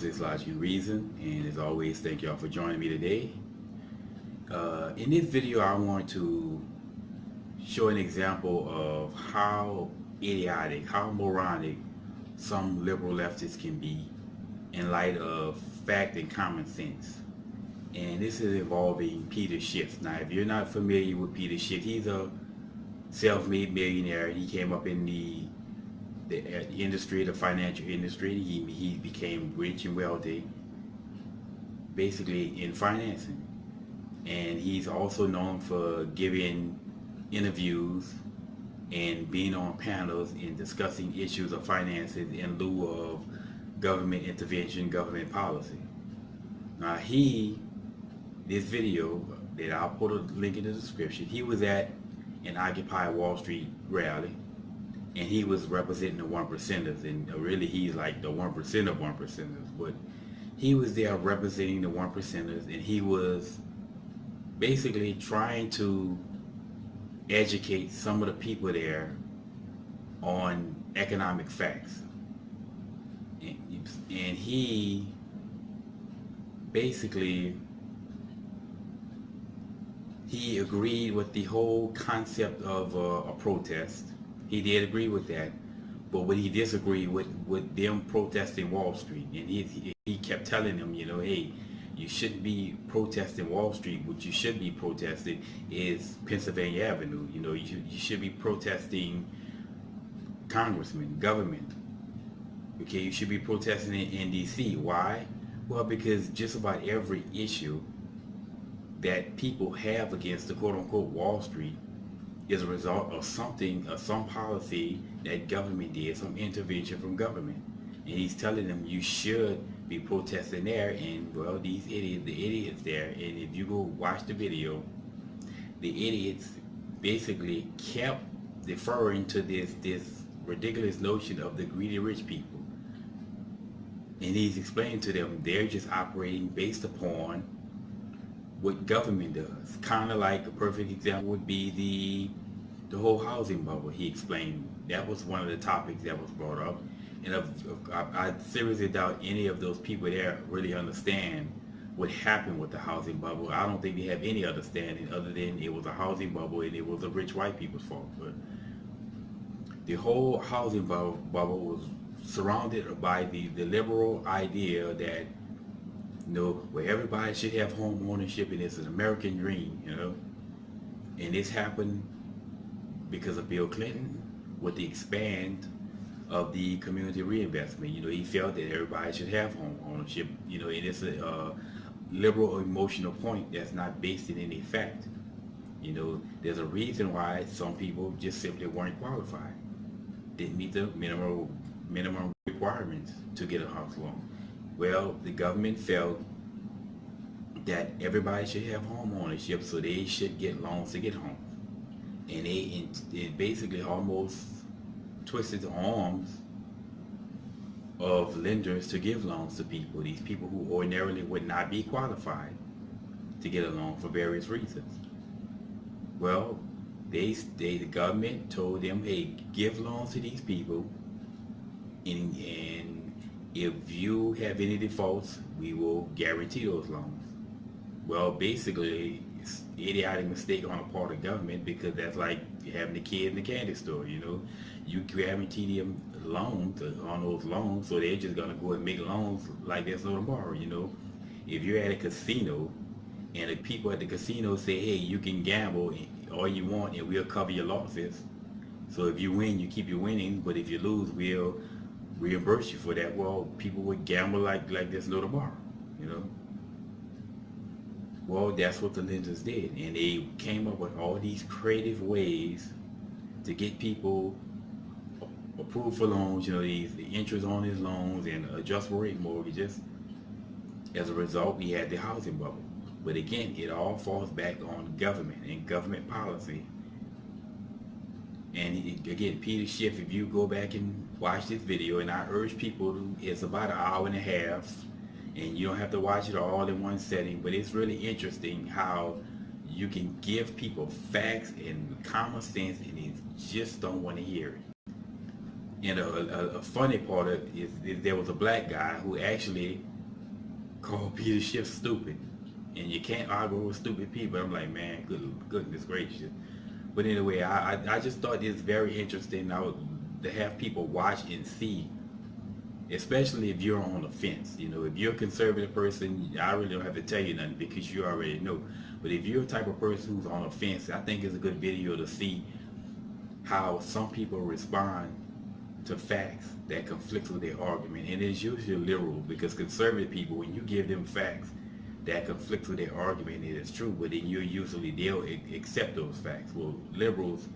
Analysis, Logic, and Reason. And as always, thank y'all for joining me today. In this video, I want to show an example of how idiotic, how moronic some liberal leftists can be in light of fact and common sense. And this is involving Peter Schiff. Now, if you're not familiar with Peter Schiff, he's a self-made millionaire. He came up in the industry, the financial industry. He became rich and wealthy, basically in financing. And he's also known for giving interviews and being on panels and discussing issues of finances in lieu of government intervention, government policy. Now this video that I'll put a link in the description, he was at an Occupy Wall Street rally, and he was representing the 1%ers, and really he's like the 1% of 1%ers, but he was there representing the 1%ers, and he was basically trying to educate some of the people there on economic facts. And he basically agreed with the whole concept of a protest. He did agree with that, but what he disagreed with them protesting Wall Street, and he kept telling them, hey, you shouldn't be protesting Wall Street. What you should be protesting is Pennsylvania Avenue. You should be protesting congressmen, government. Okay, you should be protesting in DC. Why? Well, because just about every issue that people have against the quote-unquote Wall Street is a result of some policy that government did, some intervention from government. And he's telling them you should be protesting there, and well, the idiots there, and if you go watch the video, the idiots basically kept deferring to this ridiculous notion of the greedy rich people. And he's explaining to them they're just operating based upon what government does. Kind of like a perfect example would be the whole housing bubble. He explained that was one of the topics that was brought up. And I seriously doubt any of those people there really understand what happened with the housing bubble. I don't think they have any understanding other than it was a housing bubble and it was the rich white people's fault. But the whole housing bubble was surrounded by the liberal idea that where everybody should have home ownership, and it's an American dream, And this happened because of Bill Clinton with the expand of the community reinvestment. He felt that everybody should have home ownership. And it's a liberal emotional point that's not based in any fact. There's a reason why some people just simply weren't qualified, didn't meet the minimum requirements to get a house loan. Well, the government felt that everybody should have home ownership, so they should get loans to get homes. And it basically almost twisted the arms of lenders to give loans to people, these people who ordinarily would not be qualified to get a loan for various reasons. Well, the government told them, hey, give loans to these people, and if you have any defaults, we will guarantee those loans. Well, basically, it's an idiotic mistake on the part of government, because that's like having the kid in the candy store, You guarantee them loans on those loans, so they're just going to go and make loans like there's no tomorrow, If you're at a casino and the people at the casino say, hey, you can gamble all you want and we'll cover your losses. So if you win, you keep your winnings, but if you lose, we'll reimburse you for that. Well, people would gamble like there's no tomorrow, Well, that's what the lenders did, and they came up with all these creative ways to get people approved for loans, the interest on these loans and adjustable rate mortgages. As a result, we had the housing bubble. But again, it all falls back on government and government policy. And again, Peter Schiff, if you go back and watch this video, and I urge people it's about an hour and a half, and you don't have to watch it all in one setting, but it's really interesting how you can give people facts and common sense, and they just don't want to hear it. And a funny part of it is there was a black guy who actually called Peter Schiff stupid. And you can't argue with stupid people. I'm like, man, goodness gracious. But anyway, I just thought it's very interesting now to have people watch and see, especially if you're on the fence. You know, if you're a conservative person, I really don't have to tell you nothing because you already know. But if you're a type of person who's on the fence, I think it's a good video to see how some people respond to facts that conflict with their argument. And it's usually liberal, because conservative people, when you give them facts that conflict with their argument, it is true, but then they'll accept those facts. Well, liberals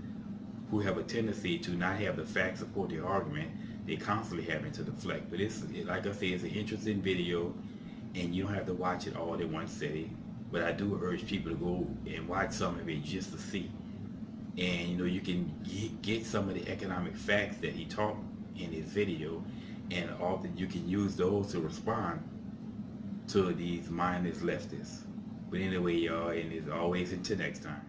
who have a tendency to not have the facts support their argument, they constantly having to deflect. But it's, like I say, it's an interesting video, and you don't have to watch it all in one sitting. But I do urge people to go and watch some of it just to see. And you know, you can get some of the economic facts that he taught in his video, and often you can use those to respond to these mindless leftists. But anyway, y'all, and as always, until next time.